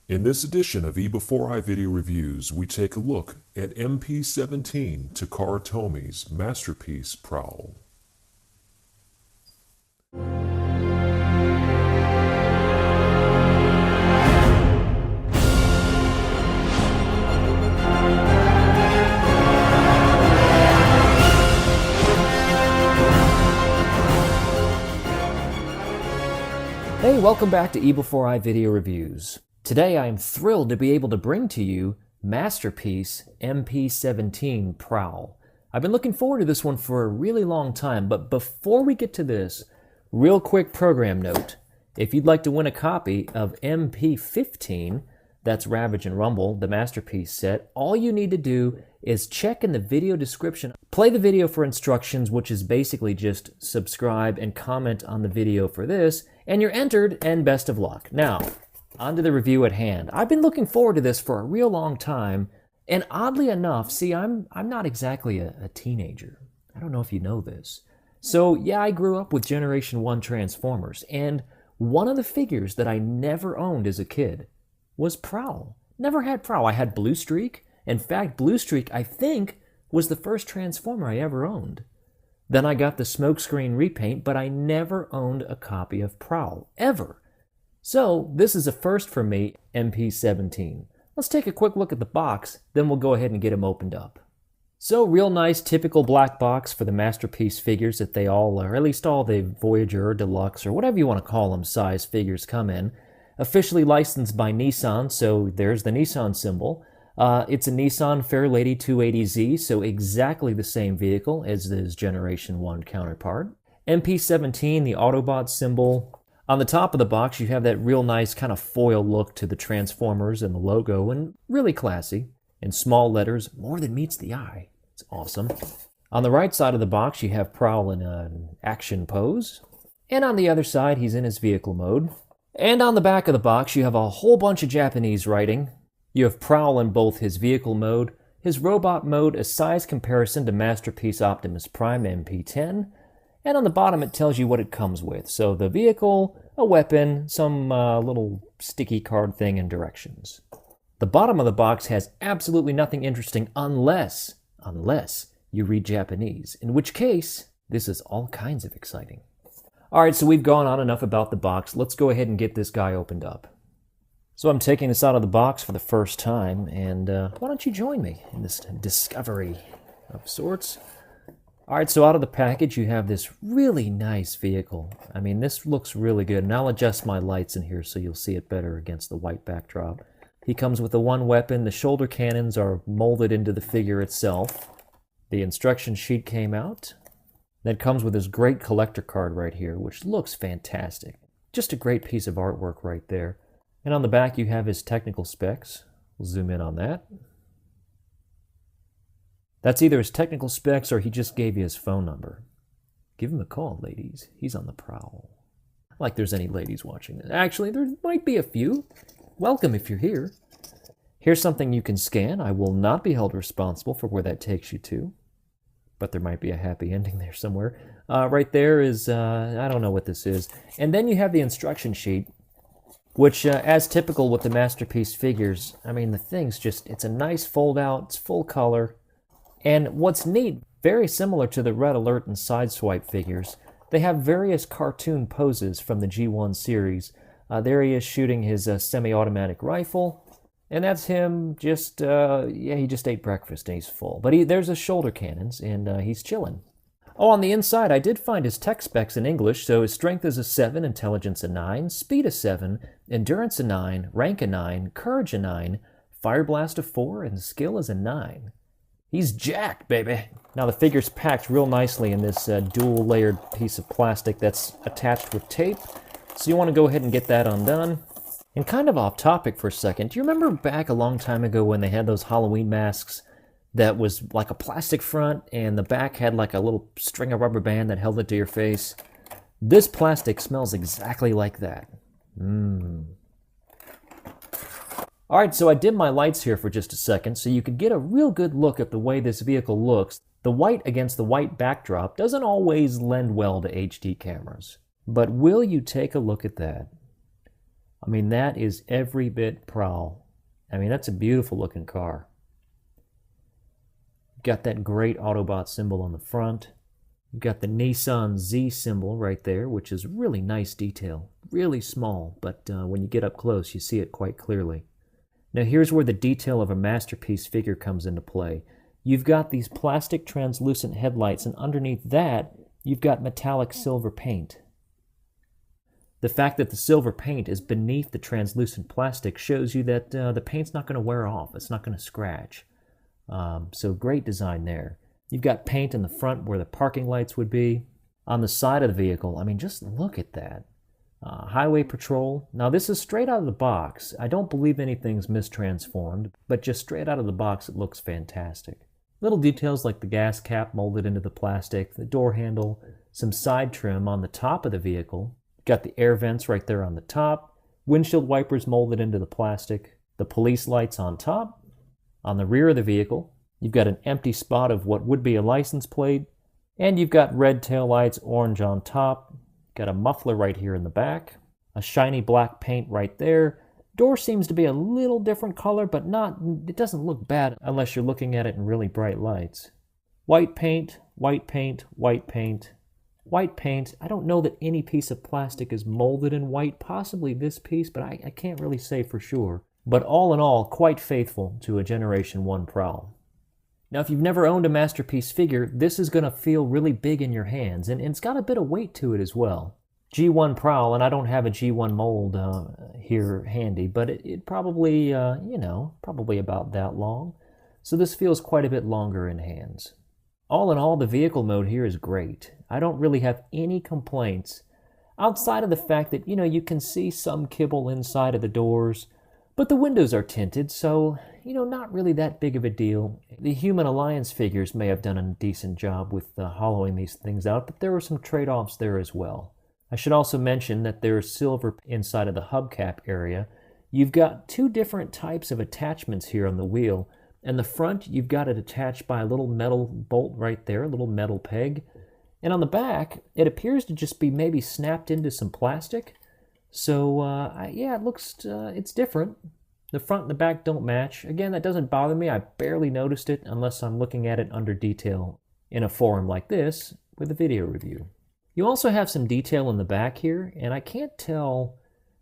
In this edition of eBEFOREi Video Reviews, we take a look at MP-17 Takara Tomi's masterpiece, PROWL. Hey, welcome back to eBEFOREi Video Reviews. Today I am thrilled to be able to bring to you masterpiece MP-17 PROWL. I've been looking forward to this one for a really long time, but before we get to this, real quick program note. If you'd like to win a copy of MP-15, that's Ravage and Rumble, the masterpiece set, all you need to do is check in the video description. Play the video for instructions, which is basically just subscribe and comment on the video for this, and you're entered, and best of luck. Now, on to the review at hand. I've been looking forward to this for a real long time, and oddly enough, see, I'm not exactly a teenager. I don't know if you know this. So yeah, I grew up with Generation 1 Transformers, and one of the figures that I never owned as a kid was PROWL. Never had PROWL. I had Blue Streak. In fact, Blue Streak, I think, was the first Transformer I ever owned. Then I got the Smokescreen repaint, but I never owned a copy of PROWL, ever. So, this is a first for me, MP-17. Let's take a quick look at the box, then we'll go ahead and get them opened up. So, real nice, typical black box for the masterpiece figures that they all, or at least all the Voyager or Deluxe, or whatever you want to call them, size figures come in. Officially licensed by Nissan, so there's the Nissan symbol. It's a Nissan Fairlady 280Z, so exactly the same vehicle as his Generation 1 counterpart. MP-17, the Autobot symbol. On the top of the box, you have that real nice kind of foil look to the Transformers and the logo, and really classy. In small letters, more than meets the eye. It's awesome. On the right side of the box, you have PROWL in an action pose. And on the other side, he's in his vehicle mode. And on the back of the box, you have a whole bunch of Japanese writing. You have PROWL in both his vehicle mode, his robot mode, a size comparison to Masterpiece Optimus Prime MP-10, and on the bottom it tells you what it comes with. So the vehicle, a weapon, some little sticky card thing, and directions. The bottom of the box has absolutely nothing interesting unless you read Japanese, in which case this is all kinds of exciting. Alright, so we've gone on enough about the box. Let's go ahead and get this guy opened up. So I'm taking this out of the box for the first time, and why don't you join me in this discovery of sorts? Alright, so out of the package you have this really nice vehicle. I mean, this looks really good, and I'll adjust my lights in here so you'll see it better against the white backdrop. He comes with the one weapon. The shoulder cannons are molded into the figure itself. The instruction sheet came out. That comes with this great collector card right here, which looks fantastic. Just a great piece of artwork right there. And on the back you have his technical specs. We'll zoom in on that. That's either his technical specs or he just gave you his phone number. Give him a call, ladies. He's on the prowl. Like there's any ladies watching this. Actually, there might be a few. Welcome if you're here. Here's something you can scan. I will not be held responsible for where that takes you to. But there might be a happy ending there somewhere. Right there is, I don't know what this is. And then you have the instruction sheet, which, as typical with the Masterpiece figures, I mean, the thing's just, it's a nice fold out, it's full color. And what's neat, very similar to the Red Alert and Sideswipe figures, they have various cartoon poses from the G1 series. There he is shooting his semi-automatic rifle. And that's him just, he just ate breakfast and he's full. But there's his shoulder cannons, and he's chilling. Oh, on the inside, I did find his tech specs in English, so his strength is a 7, intelligence a 9, speed a 7, endurance a 9, rank a 9, courage a 9, fire blast a 4, and skill is a 9. He's jacked, baby! Now the figure's packed real nicely in this dual-layered piece of plastic that's attached with tape, so you want to go ahead and get that undone. And kind of off topic for a second, do you remember back a long time ago when they had those Halloween masks that was like a plastic front and the back had like a little string of rubber band that held it to your face? This plastic smells exactly like that. Alright, so I dimmed my lights here for just a second so you could get a real good look at the way this vehicle looks. The white against the white backdrop doesn't always lend well to HD cameras. But will you take a look at that? I mean, that is every bit PROWL. I mean, that's a beautiful looking car. Got that great Autobot symbol on the front. You've got the Nissan Z symbol right there, which is really nice detail. Really small, but when you get up close, you see it quite clearly. Now here's where the detail of a masterpiece figure comes into play. You've got these plastic translucent headlights, and underneath that, you've got metallic silver paint. The fact that the silver paint is beneath the translucent plastic shows you that the paint's not going to wear off. It's not going to scratch. So great design there. You've got paint in the front where the parking lights would be. On the side of the vehicle, I mean, just look at that. Highway patrol. Now this is straight out of the box. I don't believe anything's mistransformed, but just straight out of the box it looks fantastic. Little details like the gas cap molded into the plastic, the door handle, some side trim on the top of the vehicle. Got the air vents right there on the top, windshield wipers molded into the plastic, the police lights on top. On the rear of the vehicle, you've got an empty spot of what would be a license plate, and you've got red taillights, orange on top. Got a muffler right here in the back, a shiny black paint right there. Door seems to be a little different color, but it doesn't look bad unless you're looking at it in really bright lights. White paint, white paint, white paint, white paint. I don't know that any piece of plastic is molded in white, possibly this piece, but I can't really say for sure. But all in all, quite faithful to a Generation 1 PROWL. Now, if you've never owned a Masterpiece figure, this is going to feel really big in your hands, and it's got a bit of weight to it as well. G1 PROWL, and I don't have a G1 mold here handy, but it probably, probably about that long. So this feels quite a bit longer in hands. All in all, the vehicle mode here is great. I don't really have any complaints, outside of the fact that, you can see some kibble inside of the doors, but the windows are tinted, so, not really that big of a deal. The Human Alliance figures may have done a decent job with hollowing these things out, but there were some trade-offs there as well. I should also mention that there's silver inside of the hubcap area. You've got two different types of attachments here on the wheel. In the front, you've got it attached by a little metal bolt right there, a little metal peg. And on the back, it appears to just be maybe snapped into some plastic. So, yeah, it looks, it's different. The front and the back don't match. Again, that doesn't bother me. I barely noticed it unless I'm looking at it under detail in a forum like this with a video review. You also have some detail in the back here, and I can't tell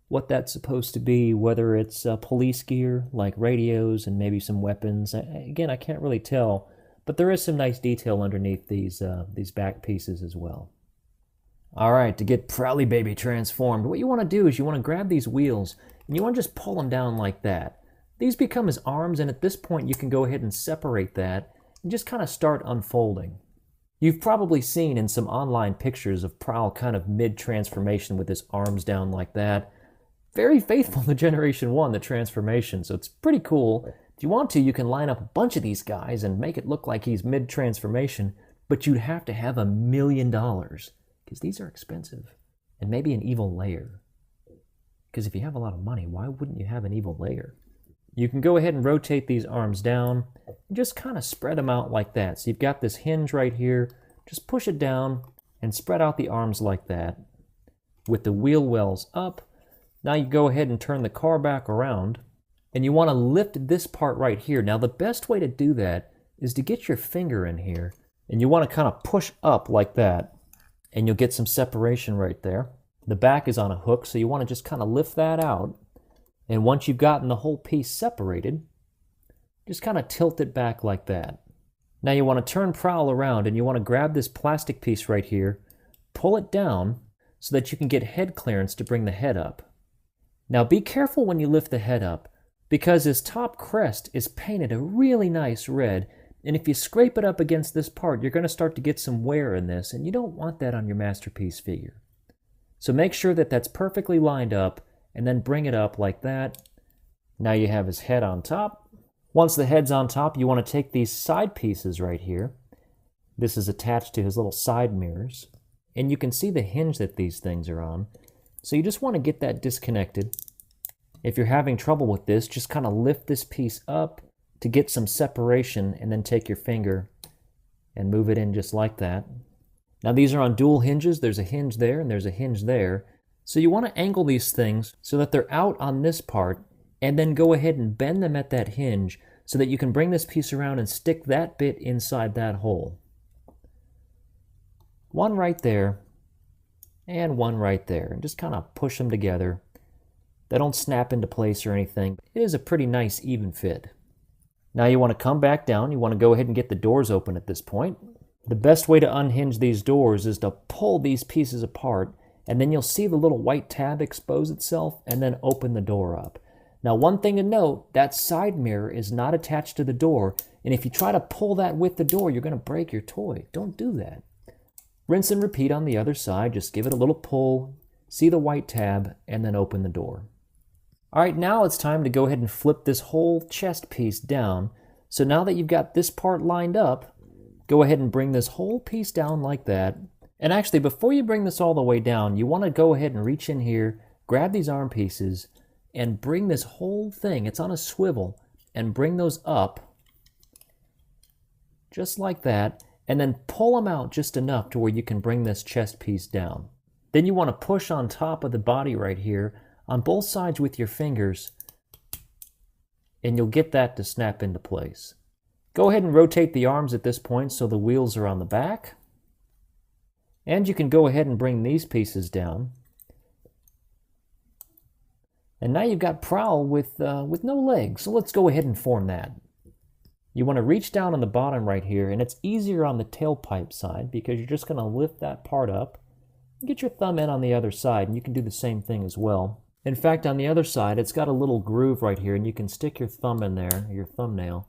what that's supposed to be, whether it's police gear like radios and maybe some weapons. Again, I can't really tell, but there is some nice detail underneath these back pieces as well. All right, to get PROWLy Baby transformed, what you want to do is you want to grab these wheels and you want to just pull them down like that. These become his arms, and at this point you can go ahead and separate that and just kind of start unfolding. You've probably seen in some online pictures of PROWL kind of mid-transformation with his arms down like that. Very faithful to Generation 1, the transformation, so it's pretty cool. If you want to, you can line up a bunch of these guys and make it look like he's mid-transformation, but you'd have to have $1 million. Because these are expensive. And maybe an evil layer. Because if you have a lot of money, why wouldn't you have an evil layer? You can go ahead and rotate these arms down and just kind of spread them out like that. So you've got this hinge right here. Just push it down and spread out the arms like that. With the wheel wells up, now you go ahead and turn the car back around. And you want to lift this part right here. Now the best way to do that is to get your finger in here. And you want to kind of push up like that. And you'll get some separation right there. The back is on a hook, so you want to just kind of lift that out. And once you've gotten the whole piece separated, just kind of tilt it back like that. Now you want to turn PROWL around and you want to grab this plastic piece right here, pull it down so that you can get head clearance to bring the head up. Now be careful when you lift the head up, because his top crest is painted a really nice red. And if you scrape it up against this part, you're going to start to get some wear in this, and you don't want that on your Masterpiece figure. So make sure that that's perfectly lined up, and then bring it up like that. Now you have his head on top. Once the head's on top, you want to take these side pieces right here. This is attached to his little side mirrors, and you can see the hinge that these things are on. So you just want to get that disconnected. If you're having trouble with this, just kind of lift this piece up to get some separation, and then take your finger and move it in just like that. Now these are on dual hinges. There's a hinge there and there's a hinge there. So you want to angle these things so that they're out on this part, and then go ahead and bend them at that hinge so that you can bring this piece around and stick that bit inside that hole. One right there, and one right there, and just kind of push them together. They don't snap into place or anything. It is a pretty nice even fit. Now you want to come back down. You want to go ahead and get the doors open at this point. The best way to unhinge these doors is to pull these pieces apart, and then you'll see the little white tab expose itself, and then open the door up. Now, one thing to note, that side mirror is not attached to the door, and if you try to pull that with the door, you're going to break your toy. Don't do that. Rinse and repeat on the other side. Just give it a little pull, see the white tab, and then open the door. All right, now it's time to go ahead and flip this whole chest piece down. So now that you've got this part lined up, go ahead and bring this whole piece down like that. And actually, before you bring this all the way down, you want to go ahead and reach in here, grab these arm pieces, and bring this whole thing, it's on a swivel, and bring those up, just like that, and then pull them out just enough to where you can bring this chest piece down. Then you want to push on top of the body right here, on both sides with your fingers, and you'll get that to snap into place. Go ahead and rotate the arms at this point so the wheels are on the back. And you can go ahead and bring these pieces down. And now you've got PROWL with no legs, so let's go ahead and form that. You want to reach down on the bottom right here, and it's easier on the tailpipe side because you're just going to lift that part up. Get your thumb in on the other side, and you can do the same thing as well. In fact, on the other side, it's got a little groove right here, and you can stick your thumb in there, your thumbnail,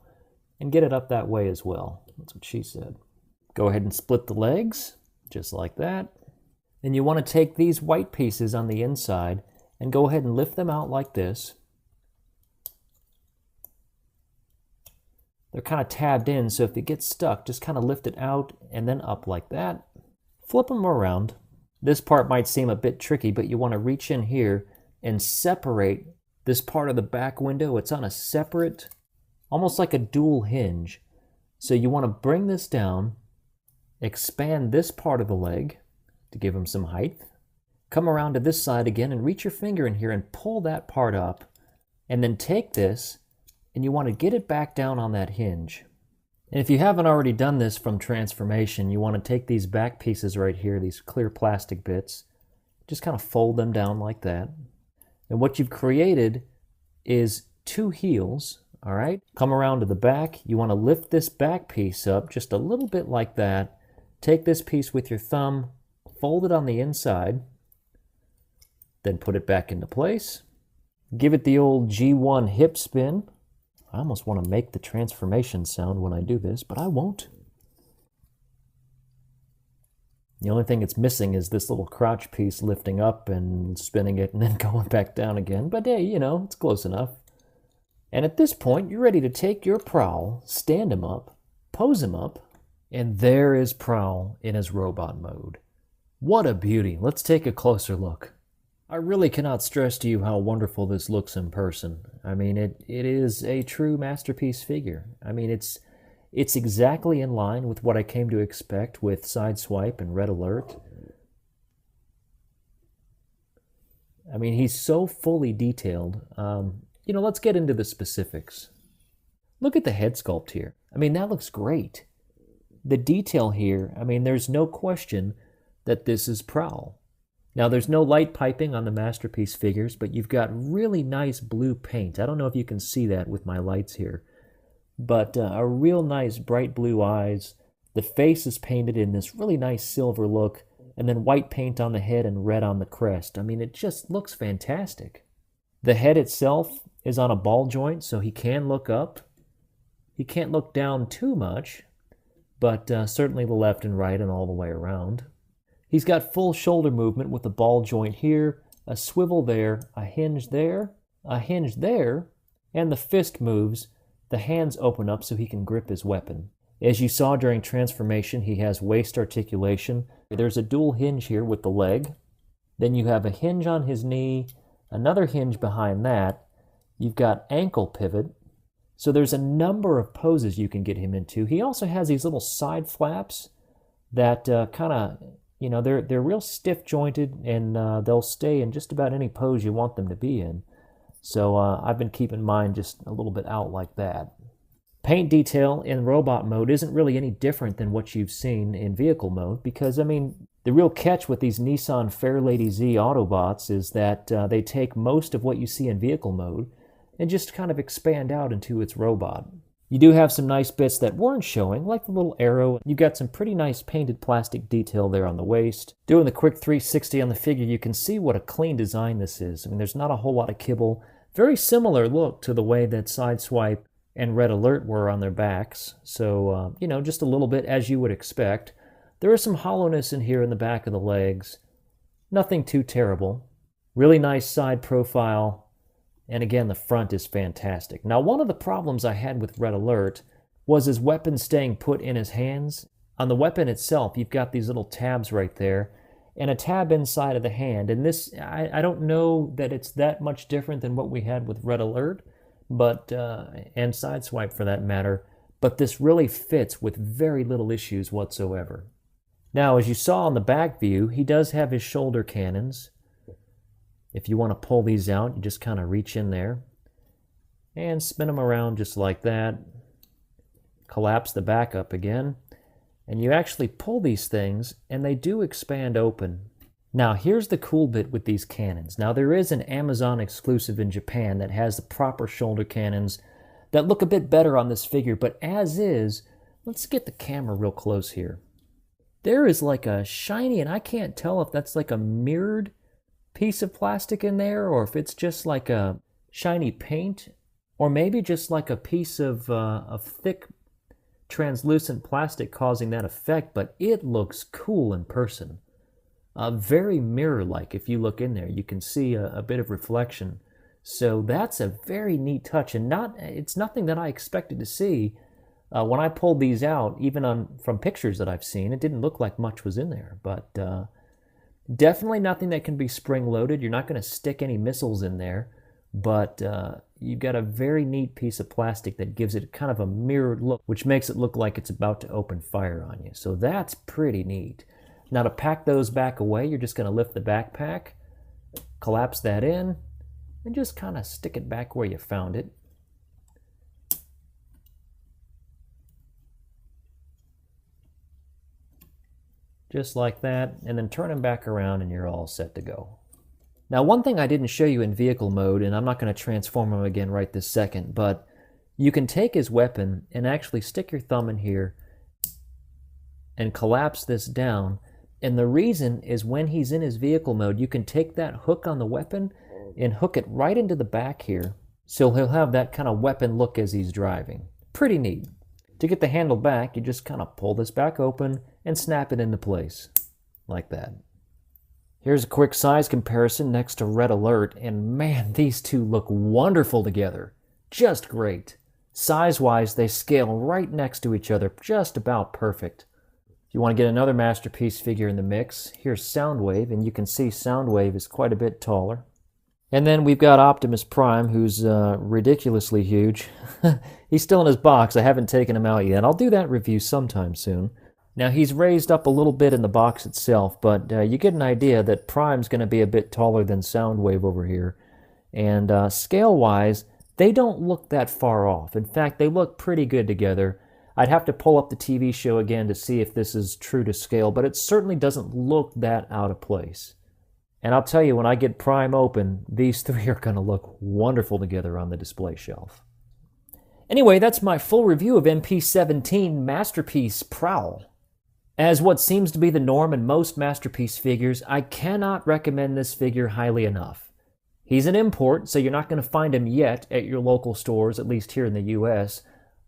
and get it up that way as well. That's what she said. Go ahead and split the legs, just like that. Then you want to take these white pieces on the inside and go ahead and lift them out like this. They're kind of tabbed in, so if it gets stuck, just kind of lift it out and then up like that. Flip them around. This part might seem a bit tricky, but you want to reach in here and separate this part of the back window. It's on a separate, almost like a dual hinge. So you want to bring this down, expand this part of the leg to give them some height. Come around to this side again and reach your finger in here and pull that part up. And then take this and you want to get it back down on that hinge. And if you haven't already done this from transformation, you want to take these back pieces right here, these clear plastic bits, just kind of fold them down like that. And what you've created is two heels, all right? Come around to the back. You want to lift this back piece up just a little bit like that. Take this piece with your thumb, fold it on the inside, then put it back into place. Give it the old G1 hip spin. I almost want to make the transformation sound when I do this, but I won't. The only thing it's missing is this little crotch piece lifting up and spinning it and then going back down again. But hey, you know, it's close enough. And at this point, you're ready to take your PROWL, stand him up, pose him up, and there is PROWL in his robot mode. What a beauty. Let's take a closer look. I really cannot stress to you how wonderful this looks in person. I mean, it is a true masterpiece figure. I mean, it's exactly in line with what I came to expect with Sideswipe and Red Alert. I mean, he's so fully detailed. You know, let's get into the specifics. Look at the head sculpt here. I mean, that looks great. The detail here, I mean, there's no question that this is PROWL. Now, there's no light piping on the Masterpiece figures, but you've got really nice blue paint. I don't know if you can see that with my lights here, but a real nice bright blue eyes. The face is painted in this really nice silver look, and then white paint on the head and red on the crest. I mean, it just looks fantastic. The head itself is on a ball joint, so he can look up. He can't look down too much, but certainly the left and right and all the way around. He's got full shoulder movement with a ball joint here, a swivel there, a hinge there, and the fist moves. The hands open up so he can grip his weapon. As you saw during transformation, he has waist articulation. There's a dual hinge here with the leg. Then you have a hinge on his knee, another hinge behind that. You've got ankle pivot. So there's a number of poses you can get him into. He also has these little side flaps that kind of you know, they're real stiff jointed, and they'll stay in just about any pose you want them to be in. So I've been keeping mine just a little bit out like that. Paint detail in robot mode isn't really any different than what you've seen in vehicle mode, because, I mean, the real catch with these Nissan Fairlady Z Autobots is that they take most of what you see in vehicle mode and just kind of expand out into its robot. You do have some nice bits that weren't showing, like the little arrow. You've got some pretty nice painted plastic detail there on the waist. Doing the quick 360 on the figure, you can see what a clean design this is. I mean, there's not a whole lot of kibble. Very similar look to the way that Sideswipe and Red Alert were on their backs. So, you know, just a little bit as you would expect. There is some hollowness in here in the back of the legs. Nothing too terrible. Really nice side profile. And again, the front is fantastic. Now, one of the problems I had with Red Alert was his weapon staying put in his hands. On the weapon itself, you've got these little tabs right there, and a tab inside of the hand. And this, I don't know that it's that much different than what we had with Red Alert, but and Sideswipe for that matter, but this really fits with very little issues whatsoever. Now, as you saw on the back view, he does have his shoulder cannons. If you want to pull these out, you just kind of reach in there and spin them around just like that. Collapse the back up again, and you actually pull these things and they do expand open. Now, here's the cool bit with these cannons. Now, there is an Amazon exclusive in Japan that has the proper shoulder cannons that look a bit better on this figure, but as is, let's get the camera real close here. There is like a shiny, and I can't tell if that's like a mirrored piece of plastic in there, or if it's just like a shiny paint, or maybe just like a piece of thick translucent plastic causing that effect, but it looks cool in person. Very mirror-like. If you look in there, you can see a bit of reflection. So that's a very neat touch, and it's nothing that I expected to see. When I pulled these out, even from pictures that I've seen, it didn't look like much was in there, but definitely nothing that can be spring-loaded. You're not going to stick any missiles in there, but you've got a very neat piece of plastic that gives it kind of a mirrored look, which makes it look like it's about to open fire on you. So that's pretty neat. Now, to pack those back away, you're just going to lift the backpack, collapse that in, and just kind of stick it back where you found it. Just like that, and then turn them back around and you're all set to go. Now, one thing I didn't show you in vehicle mode, and I'm not going to transform him again right this second, but you can take his weapon and actually stick your thumb in here and collapse this down. And the reason is when he's in his vehicle mode, you can take that hook on the weapon and hook it right into the back here. So he'll have that kind of weapon look as he's driving. Pretty neat. To get the handle back, you just kind of pull this back open and snap it into place, like that. Here's a quick size comparison next to Red Alert, and man, these two look wonderful together. Just great. Size-wise, they scale right next to each other, just about perfect. If you want to get another masterpiece figure in the mix, here's Soundwave, and you can see Soundwave is quite a bit taller. And then we've got Optimus Prime, who's ridiculously huge. He's still in his box. I haven't taken him out yet. I'll do that review sometime soon. Now, he's raised up a little bit in the box itself, but you get an idea that Prime's going to be a bit taller than Soundwave over here. And scale-wise, they don't look that far off. In fact, they look pretty good together. I'd have to pull up the TV show again to see if this is true to scale, but it certainly doesn't look that out of place. And I'll tell you, when I get Prime open, these three are going to look wonderful together on the display shelf. Anyway, that's my full review of MP-17 Masterpiece PROWL. As what seems to be the norm in most Masterpiece figures, I cannot recommend this figure highly enough. He's an import, so you're not going to find him yet at your local stores, at least here in the US.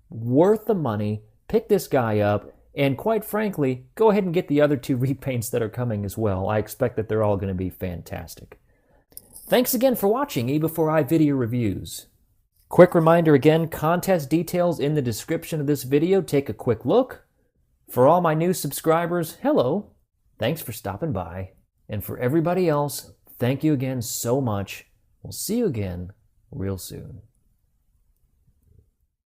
Worth the money, pick this guy up, and quite frankly, go ahead and get the other two repaints that are coming as well. I expect that they're all going to be fantastic. Thanks again for watching eBEFOREi Video Reviews. Quick reminder again, contest details in the description of this video. Take a quick look. For all my new subscribers, hello. Thanks for stopping by. And for everybody else, thank you again so much. We'll see you again real soon.